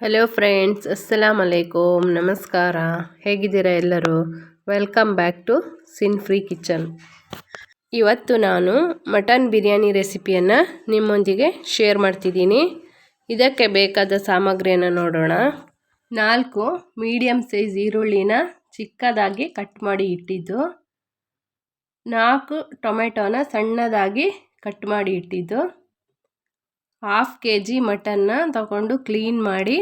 Hello friends, ಅಸ್ಸಲಾಮ್ ಅಲೈಕುಮ್, ನಮಸ್ಕಾರ. ಹೇಗಿದ್ದೀರಾ ಎಲ್ಲರೂ? Welcome back to sin free kitchen. ಇವತ್ತು ನಾನು ಮಟನ್ ಬಿರಿಯಾನಿ ರೆಸಿಪಿಯನ್ನು ನಿಮ್ಮೊಂದಿಗೆ ಶೇರ್ ಮಾಡ್ತಿದ್ದೀನಿ. ಇದಕ್ಕೆ ಬೇಕಾದ ಸಾಮಗ್ರಿಯನ್ನು ನೋಡೋಣ. 4 ಮೀಡಿಯಮ್ ಸೈಜ್ ಈರುಳ್ಳಿನ ಚಿಕ್ಕದಾಗಿ ಕಟ್ ಮಾಡಿ ಇಟ್ಟಿದ್ದು, 4 ಟೊಮೆಟೊನ ಸಣ್ಣದಾಗಿ ಕಟ್ ಮಾಡಿ ಇಟ್ಟಿದ್ದು, 1/2 kg ಮಟನ್ನ ತಗೊಂಡು ಕ್ಲೀನ್ ಮಾಡಿ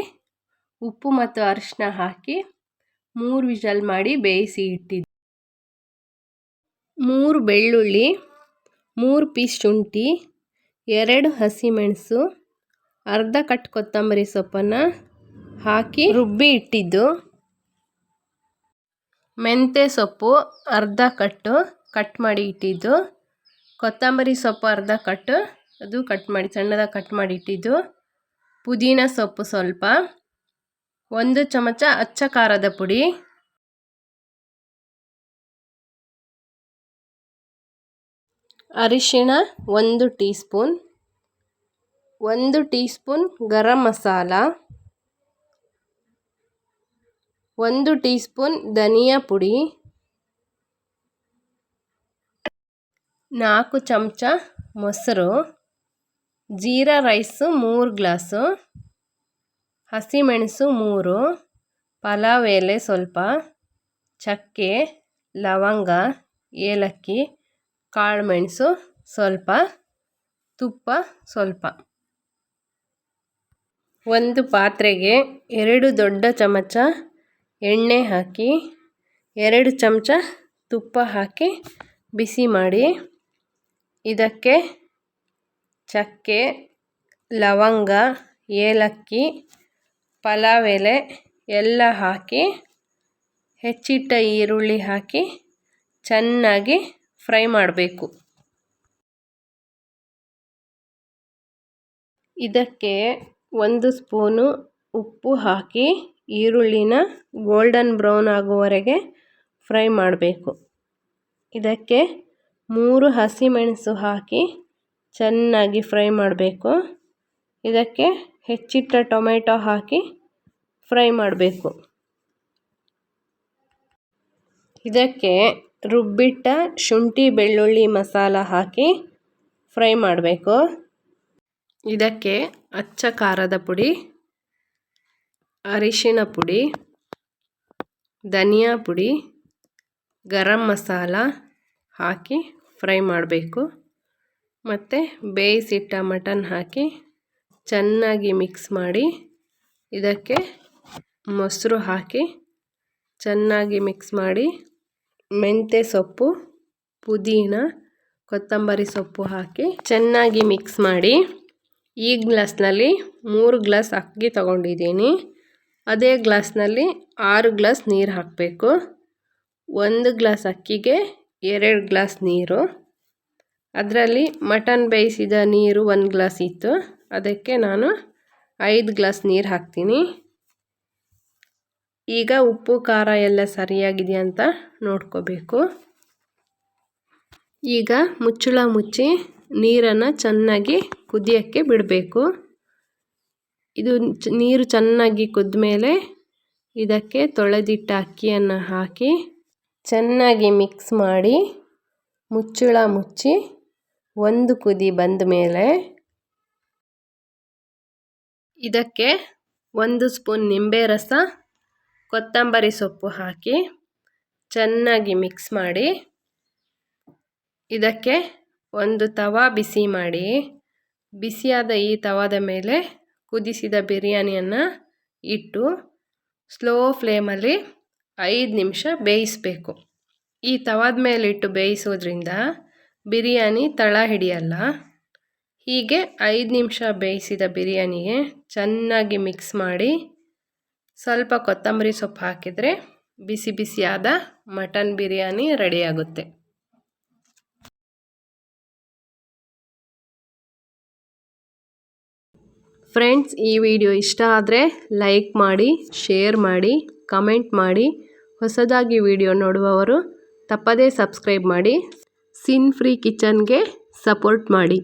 ಉಪ್ಪು ಮತ್ತು ಅರಿಶಿನ ಹಾಕಿ 3 ವಿಷಲ್ ಮಾಡಿ ಬೇಯಿಸಿ ಇಟ್ಟಿದ್ದು, 3 ಬೆಳ್ಳುಳ್ಳಿ, 3 ಪೀಸ್ ಶುಂಠಿ, 2 ಹಸಿಮೆಣಸು, ಅರ್ಧ ಕಟ್ ಕೊತ್ತಂಬರಿ ಸೊಪ್ಪನ್ನು ಹಾಕಿ ರುಬ್ಬಿ ಇಟ್ಟಿದ್ದು, ಮೆಂತ್ಯ ಸೊಪ್ಪು ಅರ್ಧ ಕಟ್ ಮಾಡಿ ಇಟ್ಟಿದ್ದು, ಕೊತ್ತಂಬರಿ ಸೊಪ್ಪು ಅರ್ಧ ಅದು ಸಣ್ಣದಾಗಿ ಕಟ್ ಮಾಡಿ ಇಟ್ಟಿದ್ದು, ಪುದೀನ ಸೊಪ್ಪು ಸ್ವಲ್ಪ, 1 ಚಮಚ ಅಚ್ಚ ಖಾರದ ಪುಡಿ, ಅರಿಶಿಣ 1 tea spoon, 1 tea spoon garam masala, 1 tea spoon ಧನಿಯಾ ಪುಡಿ, 4 ಚಮಚ ಮೊಸರು, ಜೀರಾ ರೈಸು 3 ಗ್ಲಾಸು, ಹಸಿಮೆಣಸು 3, ಪಲಾವ್ ಎಲೆ ಸ್ವಲ್ಪ, ಚಕ್ಕೆ, ಲವಂಗ, ಏಲಕ್ಕಿ, ಕಾಳುಮೆಣಸು ಸ್ವಲ್ಪ, ತುಪ್ಪ ಸ್ವಲ್ಪ. ಒಂದು ಪಾತ್ರೆಗೆ 2 ದೊಡ್ಡ ಚಮಚ ಎಣ್ಣೆ ಹಾಕಿ 2 ಚಮಚ ತುಪ್ಪ ಹಾಕಿ ಬಿಸಿ ಮಾಡಿ, ಇದಕ್ಕೆ ಚಕ್ಕೆ, ಲವಂಗ, ಏಲಕ್ಕಿ, ಪಲಾವ್ ಎಲೆ ಎಲ್ಲ ಹಾಕಿ ಹೆಚ್ಚಿಟ್ಟ ಈರುಳ್ಳಿ ಹಾಕಿ ಚೆನ್ನಾಗಿ ಫ್ರೈ ಮಾಡಬೇಕು. ಇದಕ್ಕೆ 1 ಸ್ಪೂನು ಉಪ್ಪು ಹಾಕಿ ಈರುಳ್ಳಿನ ಗೋಲ್ಡನ್ ಬ್ರೌನ್ ಆಗುವವರೆಗೆ ಫ್ರೈ ಮಾಡಬೇಕು. ಇದಕ್ಕೆ 3 ಹಸಿಮೆಣಸು ಹಾಕಿ ಚೆನ್ನಾಗಿ ಫ್ರೈ ಮಾಡಬೇಕು. ಇದಕ್ಕೆ ಹೆಚ್ಚಿಟ್ಟ ಟೊಮೆಟೊ ಹಾಕಿ ಫ್ರೈ ಮಾಡಬೇಕು. ಇದಕ್ಕೆ ರುಬ್ಬಿಟ್ಟ ಶುಂಠಿ ಬೆಳ್ಳುಳ್ಳಿ ಮಸಾಲ ಹಾಕಿ ಫ್ರೈ ಮಾಡಬೇಕು. ಇದಕ್ಕೆ ಅಚ್ಚ ಖಾರದ ಪುಡಿ, ಅರಿಶಿಣ ಪುಡಿ, ಧನಿಯಾ ಪುಡಿ, ಗರಂ ಮಸಾಲ ಹಾಕಿ ಫ್ರೈ ಮಾಡಬೇಕು. ಮತ್ತು ಬೇಯಿಸಿಟ್ಟ ಮಟನ್ ಹಾಕಿ ಚೆನ್ನಾಗಿ ಮಿಕ್ಸ್ ಮಾಡಿ, ಇದಕ್ಕೆ ಮೊಸರು ಹಾಕಿ ಚೆನ್ನಾಗಿ ಮಿಕ್ಸ್ ಮಾಡಿ, ಮೆಂತ್ಯ ಸೊಪ್ಪು, ಪುದೀನ, ಕೊತ್ತಂಬರಿ ಸೊಪ್ಪು ಹಾಕಿ ಚೆನ್ನಾಗಿ ಮಿಕ್ಸ್ ಮಾಡಿ, ಈ ಗ್ಲಾಸ್ನಲ್ಲಿ 3 ಗ್ಲಾಸ್ ಅಕ್ಕಿ ತಗೊಂಡಿದ್ದೀನಿ. ಅದೇ ಗ್ಲಾಸ್ನಲ್ಲಿ 6 ಗ್ಲಾಸ್ ನೀರು ಹಾಕಬೇಕು. 1 ಗ್ಲಾಸ್ ಅಕ್ಕಿಗೆ 2 ಗ್ಲಾಸ್ ನೀರು. ಅದರಲ್ಲಿ ಮಟನ್ ಬೇಯಿಸಿದ ನೀರು 1 ಗ್ಲಾಸ್ ಇತ್ತು, ಅದಕ್ಕೆ ನಾನು 5 ಗ್ಲಾಸ್ ನೀರು ಹಾಕ್ತೀನಿ. ಈಗ ಉಪ್ಪು ಖಾರ ಎಲ್ಲ ಸರಿಯಾಗಿದೆಯಾ ಅಂತ ನೋಡ್ಕೋಬೇಕು. ಈಗ ಮುಚ್ಚಳ ಮುಚ್ಚಿ ನೀರನ್ನು ಚೆನ್ನಾಗಿ ಕುದಿಯೋಕ್ಕೆ ಬಿಡಬೇಕು. ಇದು ನೀರು ಚೆನ್ನಾಗಿ ಕುದ್ದ ಮೇಲೆ ಇದಕ್ಕೆ ತೊಳೆದಿಟ್ಟ ಅಕ್ಕಿಯನ್ನು ಹಾಕಿ ಚೆನ್ನಾಗಿ ಮಿಕ್ಸ್ ಮಾಡಿ ಮುಚ್ಚಳ ಮುಚ್ಚಿ 1 ಕುದಿ ಬಂದ ಮೇಲೆ ಇದಕ್ಕೆ 1 ಸ್ಪೂನ್ ನಿಂಬೆ ರಸ, ಕೊತ್ತಂಬರಿ ಸೊಪ್ಪು ಹಾಕಿ ಚೆನ್ನಾಗಿ ಮಿಕ್ಸ್ ಮಾಡಿ, ಇದಕ್ಕೆ ಒಂದು ತವಾ ಬಿಸಿ ಮಾಡಿ, ಬಿಸಿಯಾದ ಈ ತವಾದ ಮೇಲೆ ಕುದಿಸಿದ ಬಿರಿಯಾನಿಯನ್ನು ಇಟ್ಟು ಸ್ಲೋ ಫ್ಲೇಮಲ್ಲಿ 5 ನಿಮಿಷ ಬೇಯಿಸಬೇಕು. ಈ ತವಾದ ಮೇಲಿಟ್ಟು ಬೇಯಿಸೋದ್ರಿಂದ ಬಿರಿಯಾನಿ ತಳ ಹಿಡಿಯಲ್ಲ. ಹೀಗೆ 5 ನಿಮಿಷ ಬೇಯಿಸಿದ ಬಿರಿಯಾನಿಗೆ ಚೆನ್ನಾಗಿ ಮಿಕ್ಸ್ ಮಾಡಿ ಸ್ವಲ್ಪ ಕೊತ್ತಂಬರಿ ಸೊಪ್ಪು ಹಾಕಿದರೆ ಬಿಸಿ ಬಿಸಿಯಾದ ಮಟನ್ ಬಿರಿಯಾನಿ ರೆಡಿಯಾಗುತ್ತೆ. ಫ್ರೆಂಡ್ಸ್, ಈ ವಿಡಿಯೋ ಇಷ್ಟ ಆದರೆ ಲೈಕ್ ಮಾಡಿ, ಶೇರ್ ಮಾಡಿ, ಕಮೆಂಟ್ ಮಾಡಿ. ಹೊಸದಾಗಿ ವಿಡಿಯೋ ನೋಡುವವರು ತಪ್ಪದೇ ಸಬ್ಸ್ಕ್ರೈಬ್ ಮಾಡಿ. ಸಿನ್ ಫ್ರೀ ಕಿಚನ್ಗೆ ಸಪೋರ್ಟ್ ಮಾಡಿ.